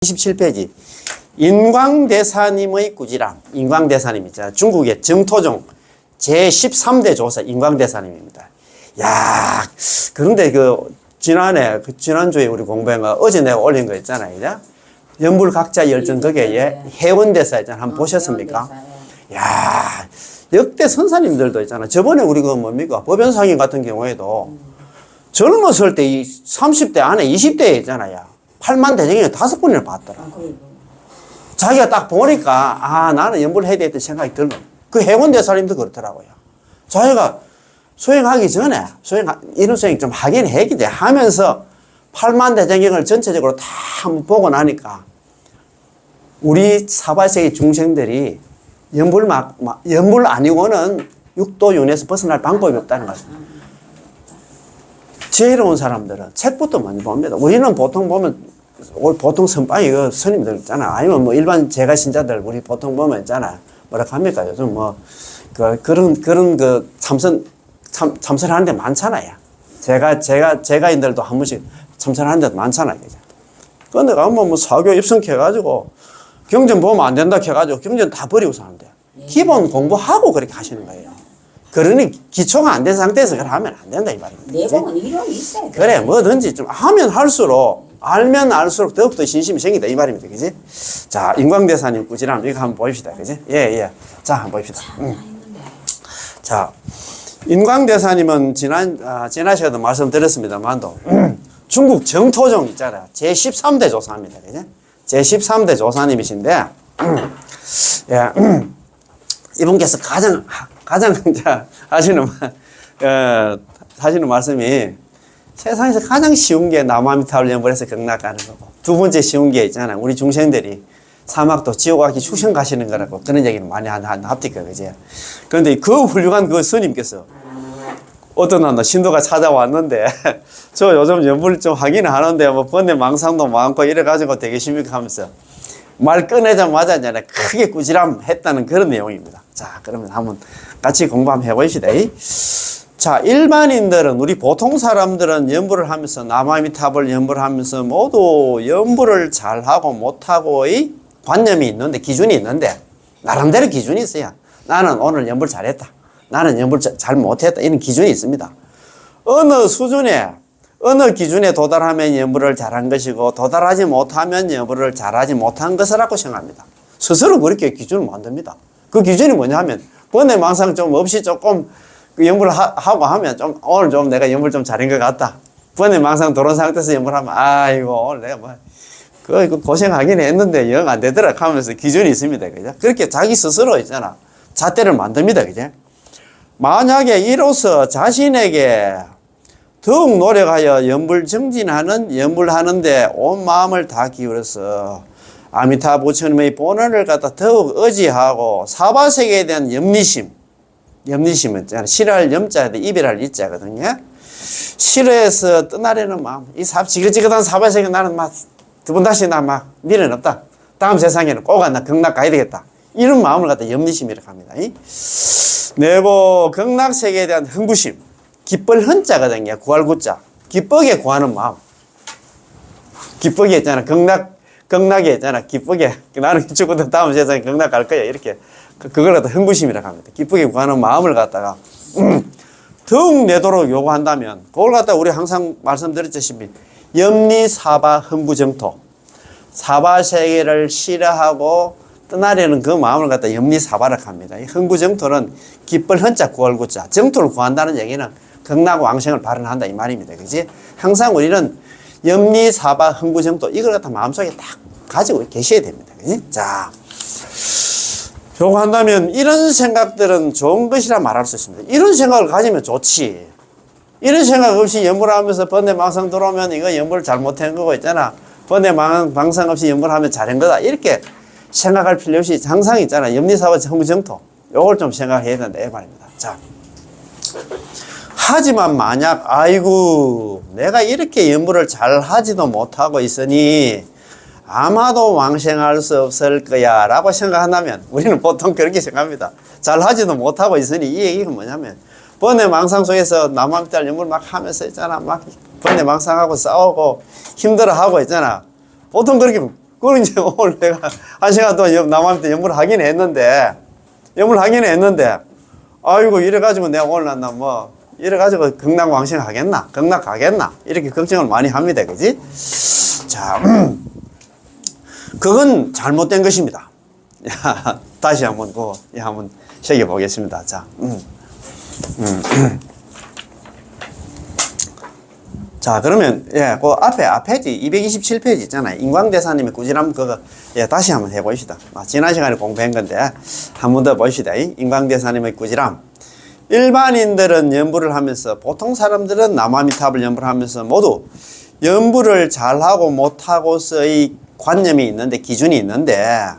27페이지 인광대사님의 꾸지람. 인광대사님 있잖아요. 중국의 정토종 제13대 조사 인광대사님입니다. 야, 그런데 지난주에 우리 공부한 거 어제 내가 올린 거 있잖아요. 그죠? 연불각자 열전 거기에 해원대사 있잖아요. 한번 보셨습니까? 야, 역대 선사님들도 있잖아요. 저번에 우리 그 뭡니까? 법연상인 같은 경우에도 젊었을 때 이 30대 안에 20대에 있잖아요. 8만 대장경을 5번이나 봤더라. 자기가 딱 보니까, 아, 나는 연불해야 되겠다 생각이 들어. 그 해원대사님도 그렇더라고요. 자기가 수행하기 전에, 이런 수행 좀 하긴 해야겠지 하면서 8만 대장경을 전체적으로 다 한번 보고 나니까, 우리 사발세계 중생들이 연불 아니고는 육도윤에서 벗어날 방법이 없다는 것입니다. 지혜로운 사람들은 책부터 많이 봅니다. 우리는 보통 보면, 보통 선빵이 그 스님들 있잖아. 아니면 뭐 일반 제가 신자들 우리 보통 보면 있잖아. 뭐라 합니까? 요즘 그런 참선하는 데 많잖아요. 제가인들도 한 번씩 참선하는 데 많잖아요. 그런데 가면 뭐 사교 입성해가지고 경전 보면 안 된다 해가지고 경전 다 버리고 사는데 기본 공부하고 그렇게 하시는 거예요. 그러니 기초가 안 된 상태에서 그걸 하면 안 된다 이 말입니다. 내공은 이론이 있어야 돼. 그래 뭐든지 좀 하면 할수록 알면 알수록 더욱더 신심이 생긴다 이 말입니다. 그지? 자, 인광대사님 꾸지람 이거 한번 보입시다. 그지? 예. 자, 한번 보입시다. 자, 인광대사님은 지난 시간에도 말씀드렸습니다만도 중국 정토종 있잖아요. 제13대 조사입니다. 그지? 제13대 조사님이신데 예, 이분께서 가장 하시는 말씀이 세상에서 가장 쉬운 게 나무아미타불 연불해서 극락 가는 거고, 두 번째 쉬운 게 있잖아요. 우리 중생들이 사막도 지옥 가기 축생 가시는 거라고 그런 얘기는 많이 합니까, 그지? 그런데 그 훌륭한 그 스님께서 어떤 날 신도가 찾아왔는데 저 요즘 연불 좀 하기는 하는데 뭐 번뇌 망상도 많고 이래가지고 되게 심각하면서 하면서 말 꺼내자마자 이제 크게 꾸지람 했다는 그런 내용입니다. 자, 그러면 한번 같이 공부 한번 해보시다. 자, 일반인들은, 우리 보통 사람들은 연불을 하면서, 나무아미타불 연불을 하면서 모두 연불을 잘하고 못하고의 관념이 있는데, 기준이 있는데, 나름대로 기준이 있어요. 나는 오늘 연불 잘했다. 나는 연불 잘 못했다. 이런 기준이 있습니다. 어느 수준에, 어느 기준에 도달하면 연불을 잘한 것이고, 도달하지 못하면 연불을 잘하지 못한 것이라고 생각합니다. 스스로 그렇게 기준을 만듭니다. 그 기준이 뭐냐 하면, 번뇌망상 좀 없이 조금 연불을 하고 하면 오늘 좀 내가 연불 좀 잘한 것 같다. 번뇌망상 들어온 상태에서 연불하면, 아이고, 오늘 내가 이거 고생하긴 했는데 영 안 되더라 하면서 기준이 있습니다. 그죠? 그렇게 자기 스스로 있잖아. 잣대를 만듭니다. 그죠? 만약에 이로써 자신에게 더욱 노력하여 연불하는데 온 마음을 다 기울여서 아미타 부처님의 본원을 갖다 더욱 의지하고 사바세계에 대한 염리심은 있잖아요. 싫어할 염자인데 이별할 이자거든요. 싫어해서 떠나려는 마음. 이 지긋지긋한 사바세계 나는 두 번 다시 미련 없다. 다음 세상에는 꼭 나 극락 가야 되겠다. 이런 마음을 갖다 염리심이라고 합니다. 내고 극락세계에 대한 흥부심. 기쁠 헌자거든요. 구할 구자. 기쁘게 구하는 마음. 기쁘게 있잖아. 극락에 있잖아. 기쁘게. 나는 죽어도 다음 세상에 극락 갈 거야. 이렇게. 그걸 갖다 흥부심이라고 합니다. 기쁘게 구하는 마음을 갖다가 더욱 내도록 요구한다면, 그걸 갖다가 우리 항상 말씀드렸듯이 염리사바 흥부정토. 사바세계를 싫어하고 떠나려는 그 마음을 갖다 염리사바라고 합니다. 이 흥부정토는 기쁠 헌자 구할 구자. 정토를 구한다는 얘기는 극락 왕생을 발언한다 이 말입니다. 그지? 항상 우리는 염리사바 흥부정토 이걸 갖다 마음속에 딱 가지고 계셔야 됩니다. 그지? 자, 요구한다면 이런 생각들은 좋은 것이라 말할 수 있습니다. 이런 생각을 가지면 좋지. 이런 생각 없이 연불하면서 번뇌망상 들어오면 이거 연불 잘못한 거고 있잖아. 번뇌망상 없이 연불하면 잘한 거다. 이렇게 생각할 필요 없이 항상 있잖아. 염리사바 흥부정토. 요걸 좀 생각해야 된다 이 말입니다. 자. 하지만 만약 아이고 내가 이렇게 연불을 잘 하지도 못하고 있으니 아마도 왕생할 수 없을 거야 라고 생각한다면, 우리는 보통 그렇게 생각합니다. 잘 하지도 못하고 있으니 이 얘기가 뭐냐면, 번뇌망상 속에서 나무아미타불 연불 막 하면서 있잖아. 막 번뇌망상하고 싸우고 힘들어하고 있잖아. 보통 그렇게 그걸 이제 오늘 내가 1시간 동안 남한테 연구를 하긴 했는데, 아이고, 이래가지고 내가 오늘 뭐, 이래가지고 극락왕생 하겠나? 극락 가겠나? 이렇게 걱정을 많이 합니다. 그지? 자, 그건 잘못된 것입니다. 야, 다시 한번 한번 새겨보겠습니다. 자, 자, 그러면, 예, 그 앞에지, 227페이지 있잖아요. 인광대사님의 꾸지람 그거, 예, 다시 한번 해봅시다. 지난 시간에 공부한 건데, 한 번 더 봅시다. 인광대사님의 꾸지람. 일반인들은 연부를 하면서, 보통 사람들은 남아미탑을 연부를 하면서 모두 연부를 잘하고 못하고서의 관념이 있는데, 기준이 있는데,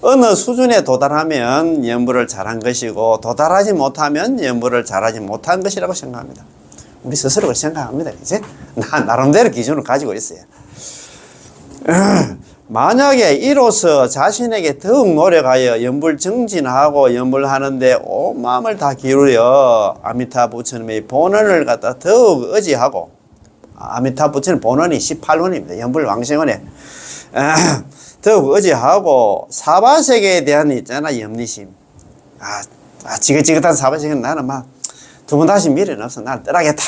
어느 수준에 도달하면 연부를 잘한 것이고, 도달하지 못하면 연부를 잘하지 못한 것이라고 생각합니다. 우리 스스로 그렇게 생각합니다. 이제 나름대로 기준을 가지고 있어요. 만약에 이로써 자신에게 더욱 노력하여 연불 정진하고 연불 하는데 온 마음을 다 기울여 아미타 부처님의 본원을 갖다 더욱 의지하고, 아미타 부처님 본원이 18원입니다. 연불 왕생원에 더욱 의지하고 사바세계에 대한 있잖아, 염리심. 지긋지긋한 사바세계는 나는 막 두 번 다시 미래는 없어. 나를 떠나겠다.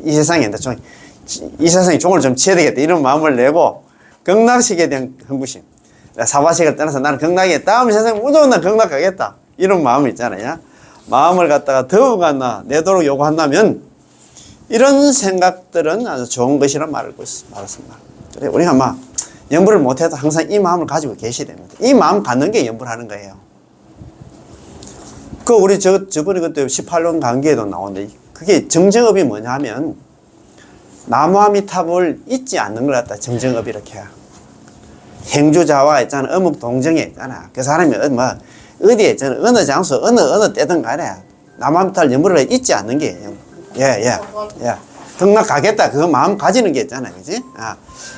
이 세상에, 이 세상에 종을 좀 치어야 되겠다. 이런 마음을 내고, 극락식에 대한 흥구심. 사바세계를 떠나서 나는 극락에, 다음 세상에 무조건 난 극락 가겠다. 이런 마음이 있잖아요. 마음을 갖다가 더욱 내도록 요구한다면, 이런 생각들은 아주 좋은 것이라 말했습니다. 우리가 막, 연불을 못해도 항상 이 마음을 가지고 계셔야 됩니다. 이 마음 갖는 게 연불하는 거예요. 우리 저번에 그때 18년 강의에도 나오는데, 그게 정정업이 뭐냐 하면, 나무아미탑을 잊지 않는 걸 갖다 정정업이 이렇게 해요. 행주자와 있잖아, 어묵 동정에 있잖아. 그 사람이 어디에 있잖아, 어느 장소, 어느 때든 간에, 나무아미탑을 연불을 잊지 않는 게, 예. 극락 가겠다. 그 마음 가지는 게 있잖아. 그지?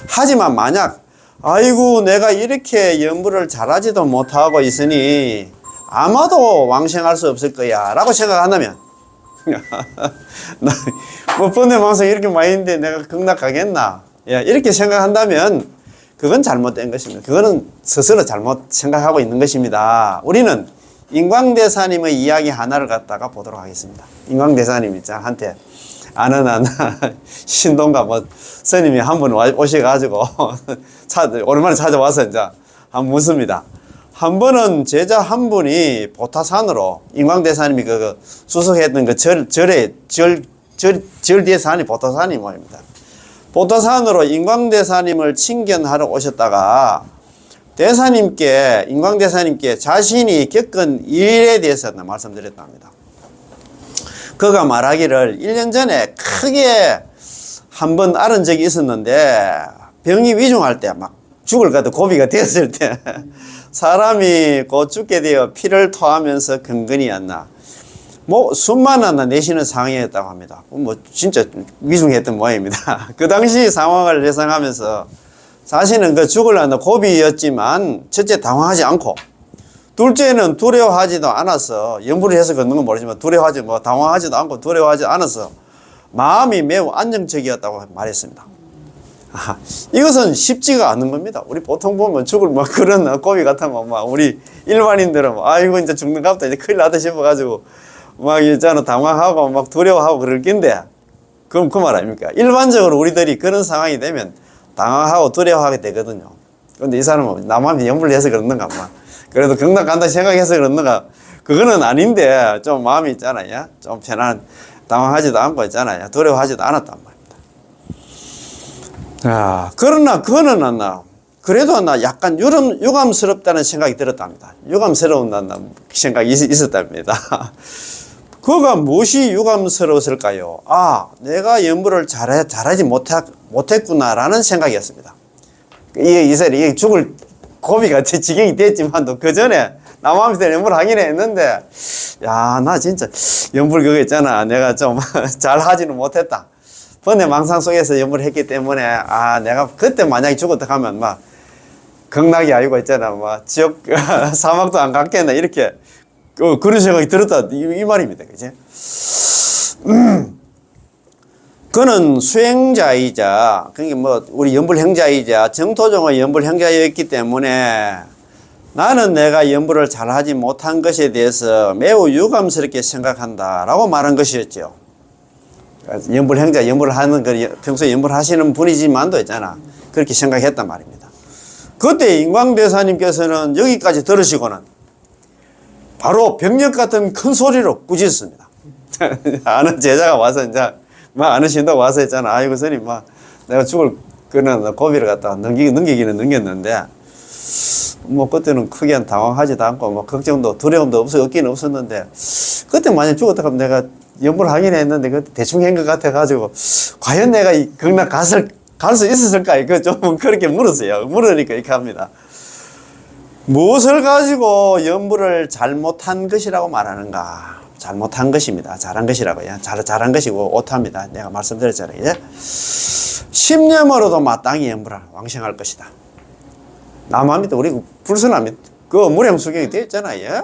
하지만 만약, 아이고, 내가 이렇게 연불을 잘하지도 못하고 있으니, 아마도 왕생할 수 없을 거야 라고 생각한다면 뭐 번뇌 망상 이렇게 많이 있는데 내가 극락 가겠나, 이렇게 생각한다면 그건 잘못된 것입니다. 그거는 스스로 잘못 생각하고 있는 것입니다. 우리는 인광대사님의 이야기 하나를 갖다가 보도록 하겠습니다. 인광대사님 한테 아는 신동가 스님이 한 분 오셔가지고 오랜만에 찾아와서 이제 한번 묻습니다. 한 번은 제자 한 분이 보타산으로, 인광대사님이 수석했던 그 절 뒤에 산이 보타산이 모입니다. 보타산으로 인광대사님을 친견하러 오셨다가 인광대사님께 자신이 겪은 일에 대해서 말씀드렸답니다. 그가 말하기를 1년 전에 크게 한 번 앓은 적이 있었는데, 병이 위중할 때 막 죽을 것 같아 고비가 되었을 때 사람이 곧 죽게 되어 피를 토하면서 근근히 안 나. 숨만 안 내쉬는 상황이었다고 합니다. 진짜 위중했던 모양입니다. 그 당시 상황을 예상하면서 자신은 죽으려는 고비였지만, 첫째 당황하지 않고, 둘째는 두려워하지도 않아서, 연부를 해서 걷는 건 모르지만 당황하지도 않고 두려워하지 않아서 마음이 매우 안정적이었다고 말했습니다. 이것은 쉽지가 않은 겁니다. 우리 보통 보면 죽을 그런 고비 같으면 우리 일반인들은 아이고 이제 죽는 갑다 이제 큰일 나다 싶어가지고 있잖아 당황하고 두려워하고 그럴 낀데, 그럼 그 말 아닙니까? 일반적으로 우리들이 그런 상황이 되면 당황하고 두려워하게 되거든요. 근데 이 사람은 남한테 연불을 해서 그러는가 그래도 극락 간다 생각해서 그러는가, 그거는 아닌데 좀 마음이 있잖아요. 좀 편안, 당황하지도 않고 있잖아요. 두려워하지도 않았단 말이에요. 그러나 그거는 그래도 약간 유감스럽다는 생각이 들었답니다. 유감스러운 생각이 있었답니다. 그가 무엇이 유감스러웠을까요? 내가 연부를 잘하지 못했구나라는 생각이었습니다. 이게 죽을 고비가 지경이 됐지만도 그 전에 남아미터 연부를 하긴 했는데, 나 진짜 연불 그거 있잖아. 내가 좀 잘하지는 못했다. 번뇌 망상 속에서 연부를 했기 때문에, 내가 그때 만약에 죽었다 하면 극락이 아니고 있잖아. 지옥, 사막도 안 갔겠나. 이렇게, 그런 생각이 들었다. 이 말입니다. 그지? 그는 수행자이자, 그러니까 뭐, 우리 연불행자이자, 정토종의 연불행자였기 때문에 나는 내가 연불을 잘하지 못한 것에 대해서 매우 유감스럽게 생각한다라고 말한 것이었죠. 연불행자, 연불하는 거, 평소에 연불하시는 분이지만도 있잖아. 그렇게 생각했단 말입니다. 그때 인광대사님께서는 여기까지 들으시고는 바로 병력 같은 큰 소리로 꾸짖습니다. 아는 제자가 와서 이제 막 아는 신도가 와서 했잖아. 아이고 스님, 막 내가 죽을 그런 고비를 갖다가 넘기기는 넘겼는데 뭐 그때는 크게 당황하지도 않고 뭐 걱정도 두려움도 없긴 없었는데 그때 만약 죽었다 하면 내가 연불을 하긴 했는데 그 대충 한 것 같아 가지고 과연 내가 이 극락 갈 수 있었을까? 이거 좀 그렇게 물었어요. 물으니까 이렇게 합니다. 무엇을 가지고 연불을 잘못한 것이라고 말하는가? 잘못한 것입니다. 잘한 것이라고요. 잘한 것이고 오타입니다. 내가 말씀드렸잖아요. 예? 십념으로도 마땅히 연불을 왕생할 것이다. 남합니다. 우리 불순합니다. 그 무량수경이 되어 있잖아요. 예?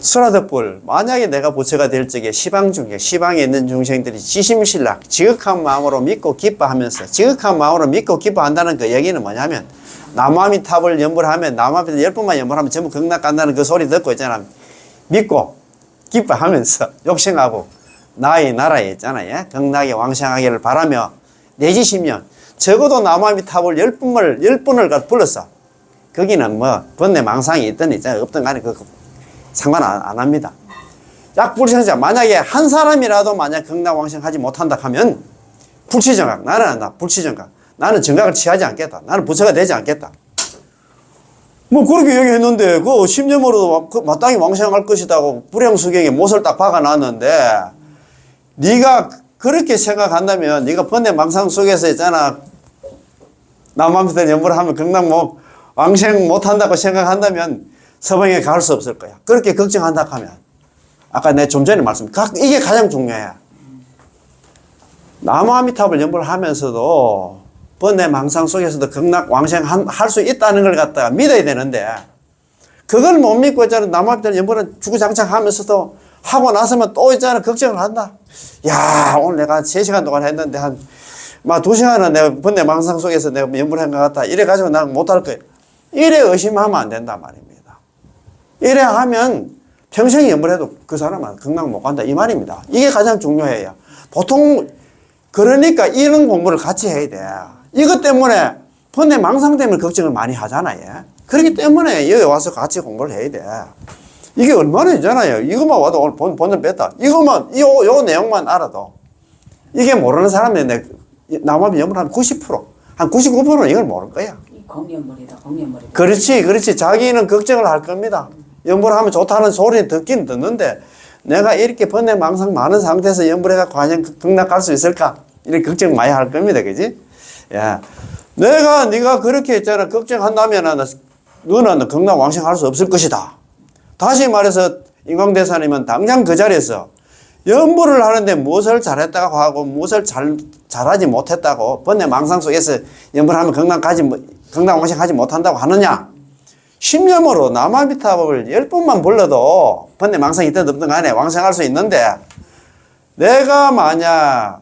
수라덕불, 만약에 내가 부처가 될 적에 시방에 있는 중생들이 지심신락, 지극한 마음으로 믿고 기뻐하면서, 지극한 마음으로 믿고 기뻐한다는 그 얘기는 뭐냐면, 남아미탑을 연불하면, 남아미탑 10번만 연불하면 전부 극락 간다는 그 소리 듣고 있잖아. 믿고, 기뻐하면서, 욕심하고, 나의 나라에 있잖아요. 극락에 왕생하기를 바라며, 내지시면, 적어도 남아미탑을 10번을 불렀어. 거기는 뭐, 번뇌 망상이 있든 있잖아요. 없든 간에 상관 안 합니다. 약불생자, 만약에 한 사람이라도 만약 극락왕생하지 못한다 하면 불치정각, 나는 한다. 불치정각, 나는 정각을 취하지 않겠다. 나는 부처가 되지 않겠다. 뭐 그렇게 얘기했는데 그 심념으로도 마땅히 왕생할 것이다고 불행수경에 못을 딱 박아놨는데 네가 그렇게 생각한다면 네가 번뇌 망상 속에서 있잖아. 남한테 연불을 하면 극락 왕생 못한다고 생각한다면 서방에 갈 수 없을 거야. 그렇게 걱정한다 하면 아까 내가 좀 전에 이게 가장 중요해. 나무아미탑을 연불하면서도 번뇌 망상 속에서도 극락 왕생 할 수 있다는 걸 갖다가 믿어야 되는데 그걸 못 믿고 있잖아. 나무아미탑 연불은 주구장창 하면서도 하고 나서면 또 있잖아. 걱정을 한다. 야, 오늘 내가 3시간 동안 했는데 막 2시간은 내가 번뇌 망상 속에서 내가 연불한 것 같다. 이래가지고 나는 못할 거야. 이래 의심하면 안 된단 말입니다. 이래 하면 평생 연불해도 그 사람은 극락 못 간다 이 말입니다. 이게 가장 중요해요. 보통 그러니까 이런 공부를 같이 해야 돼. 이것 때문에 번뇌 망상 때문에 걱정을 많이 하잖아요. 그렇기 때문에 여기 와서 같이 공부를 해야 돼. 이게 얼마나 있잖아요. 이것만 와도 오늘 본전 뺐다. 이것만 요 내용만 알아도 이게 모르는 사람이 남아비 연불하면 90%, 한 99%는 이걸 모를 거야. 공연물이다. 그렇지. 자기는 걱정을 할 겁니다. 연불하면 좋다는 소리는 듣긴 듣는데 내가 이렇게 번뇌 망상 많은 상태에서 연불해가 과연 극락 갈 수 있을까? 이렇게 걱정 많이 할 겁니다. 그지? 야, 네가 그렇게 했잖아. 걱정한다면 너는 극락 왕생 할 수 없을 것이다. 다시 말해서 인광대사님은 당장 그 자리에서 연불을 하는데 무엇을 잘했다고 하고 무엇을 잘하지 못했다고 번뇌 망상 속에서 연불하면 극락 왕생하지 못한다고 하느냐? 십념으로 남아미탑을 10번만 불러도 번뇌 망상이 있든 없든 간에 왕생할 수 있는데 네가 만약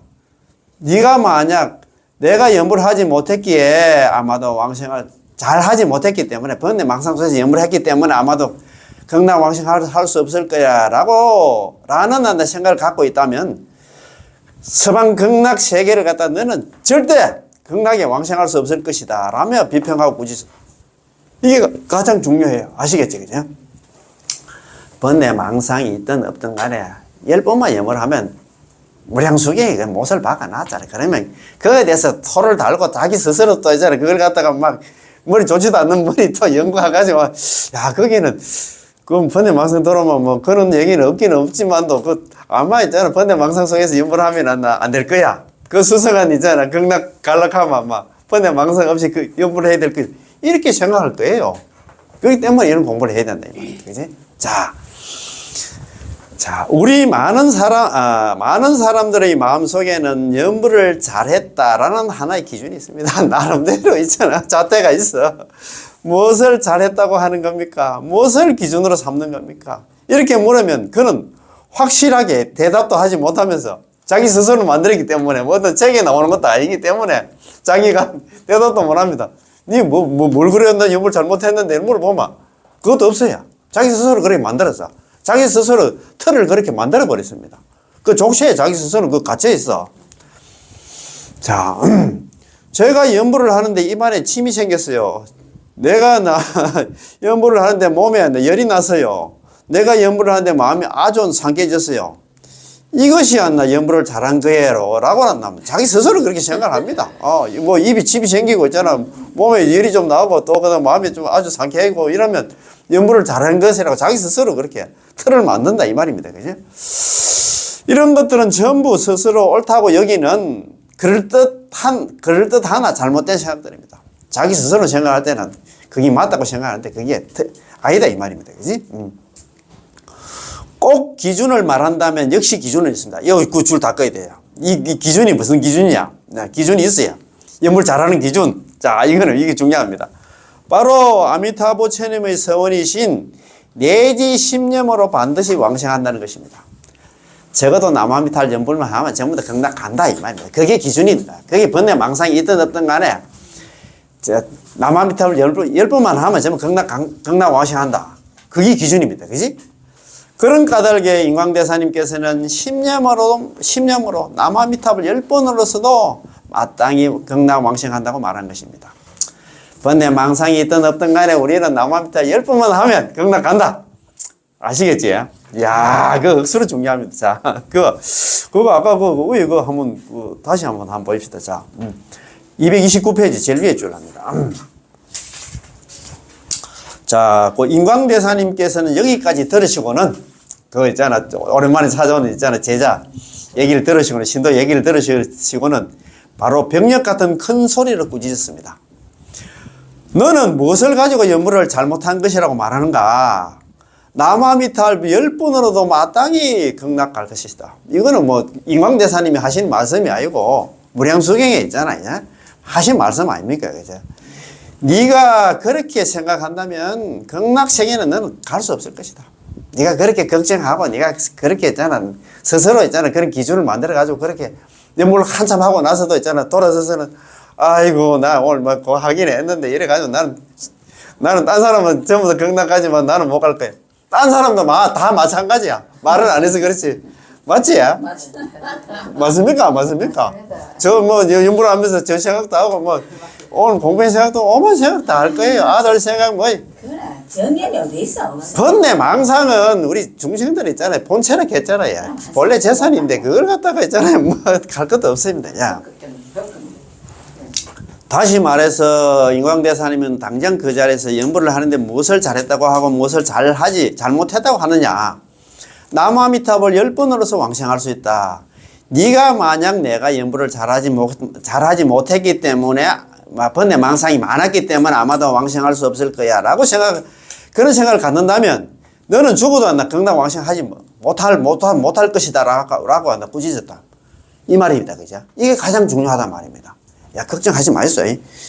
내가 연불하지 못했기에 아마도 왕생을 잘 하지 못했기 때문에 번뇌 망상 속에서 연불했기 때문에 아마도 극락 왕생할 수 없을 거야 라는 생각을 갖고 있다면 서방 극락 세계를 갖다 너는 절대 극락에 왕생할 수 없을 것이다 라며 비평하고 꾸짖어. 이게 가장 중요해요. 아시겠죠? 그죠? 번뇌 망상이 있든 없든 간에 10번만 연불하면 무량수경이 못을 박아놨잖아. 그러면 그거에 대해서 토를 달고 자기 스스로 또 있잖아. 그걸 갖다가 막 머리 좋지도 않는 머리 또 연구해가지고 야 거기는 그 번뇌 망상 들어오면 뭐 그런 얘기는 없기는 없지만도 아마 있잖아. 번뇌 망상 속에서 연불하면 안 될 거야. 그 수성한 있잖아. 극락 갈락하면 아마 번뇌 망상 없이 그 연불을 해야 될 거야. 이렇게 생각할 거예요. 그렇기 때문에 이런 공부를 해야 된다. 그지? 자, 우리 많은 사람들의 마음속에는 연불을 잘했다라는 하나의 기준이 있습니다. 나름대로 있잖아. 잣대가 있어. 무엇을 잘했다고 하는 겁니까? 무엇을 기준으로 삼는 겁니까? 이렇게 물으면 그는 확실하게 대답도 하지 못하면서 자기 스스로 만들었기 때문에 뭐 어떤 책에 나오는 것도 아니기 때문에 자기가 대답도 못 합니다. 니 뭘 그래? 나 연구를 잘못했는데 물어보면 그것도 없어요. 자기 스스로 그렇게 만들었어. 자기 스스로 틀을 그렇게 만들어 버렸습니다. 그 족쇄에 자기 스스로 그 갇혀 있어. 자, 제가 연구를 하는데 입안에 침이 생겼어요. 내가 연구를 하는데 몸에 열이 났어요. 내가 연구를 하는데 마음이 아주 상쾌해졌어요. 이것이 나 연구를 잘한 거예요 라고 한다면 자기 스스로 그렇게 생각을 합니다. 뭐 입이 침이 생기고 있잖아. 몸에 열이 좀 나고 또 그다음 마음이 좀 아주 상쾌하고 이러면 연구를 잘한 것이라고 자기 스스로 그렇게 틀을 만든다 이 말입니다. 그죠? 이런 것들은 전부 스스로 옳다고 여기는 그럴듯하나 잘못된 생각들입니다. 자기 스스로 생각할 때는 그게 맞다고 생각하는데 그게 아니다 이 말입니다. 그지? 꼭 기준을 말한다면 역시 기준은 있습니다. 여기 그 줄 다 꺼야 돼요. 이 기준이 무슨 기준이야? 기준이 있어요. 연구를 잘하는 기준. 자, 이게 중요합니다. 바로 아미타부 체님의 서원이신 내지 십념으로 반드시 왕생한다는 것입니다. 적어도 남아미타를 연불만 하면 전부 다 극락 간다 이 말입니다. 그게 기준입니다. 그게 번뇌 망상이 있든 없든 간에 남아미타를 10번만 하면 전부 극락 왕생한다. 그게 기준입니다. 그지? 그런 까닭에 인광대사님께서는 십념으로 남아미탑을 10번으로서도 마땅히 극락 왕생한다고 말한 것입니다. 번뇌 망상이 있든 없든 간에 우리는 남아미탑 10번만 하면 극락 간다. 아시겠지? 야, 그 억수로 중요합니다. 자, 그거 아까 그거 한번 다시 한번 보십시다. 자, 229페이지 제일 위에 줄랍니다. 자, 그 인광대사님께서는 여기까지 들으시고는 그거 있잖아, 오랜만에 찾아오는 있잖아, 제자 얘기를 들으시고는, 신도 얘기를 들으시고는 바로 병력 같은 큰 소리를 꾸짖었습니다. 너는 무엇을 가지고 연구를 잘못한 것이라고 말하는가? 남아미탈 10번으로도 마땅히 극락 갈 것이다. 이거는 뭐 인광대사님이 하신 말씀이 아니고 무량수경에 있잖아요. 하신 말씀 아닙니까? 그죠? 네가 그렇게 생각한다면 극락세계는 너는 갈 수 없을 것이다. 네가 그렇게 걱정하고 네가 그렇게 있잖아 스스로 있잖아 그런 기준을 만들어 가지고 그렇게 연구를 한참 하고 나서도 있잖아 돌아서서는 아이고 나 오늘 막 그거 하긴 했는데 이래 가지고 나는 딴 사람은 전부 다 극락 가지만 나는 못 갈 거야. 딴 사람도 다 마찬가지야. 말을 안 해서 그렇지. 맞지? 맞습니까? 맞습니까? 저 뭐 연구를 하면서 저 생각도 하고 뭐 오늘 공부의 생각도 오만 생각 다 할 거예요. 아들 생각 뭐. 그래 정년이 어디 있어? 번뇌 망상은 우리 중생들 있잖아요. 본체는 했잖아요. 본래 재산인데 그걸 갖다가 있잖아요. 뭐 갈 것도 없습니다. 야. 다시 말해서 인광대사님은 당장 그 자리에서 연구를 하는데 무엇을 잘했다고 하고 무엇을 잘못했다고 하느냐. 남아미탑을 10번으로서 왕생할 수 있다. 네가 만약 내가 연구를 잘하지 못했기 때문에 번뇌 망상이 많았기 때문에 아마도 왕생할 수 없을 거야 라고 그런 생각을 갖는다면 너는 죽어도 나 극락 왕생하지 못할 것이다 라고 한다 꾸짖었다 이 말입니다. 그죠? 이게 가장 중요하단 말입니다. 야 걱정하지 마세요.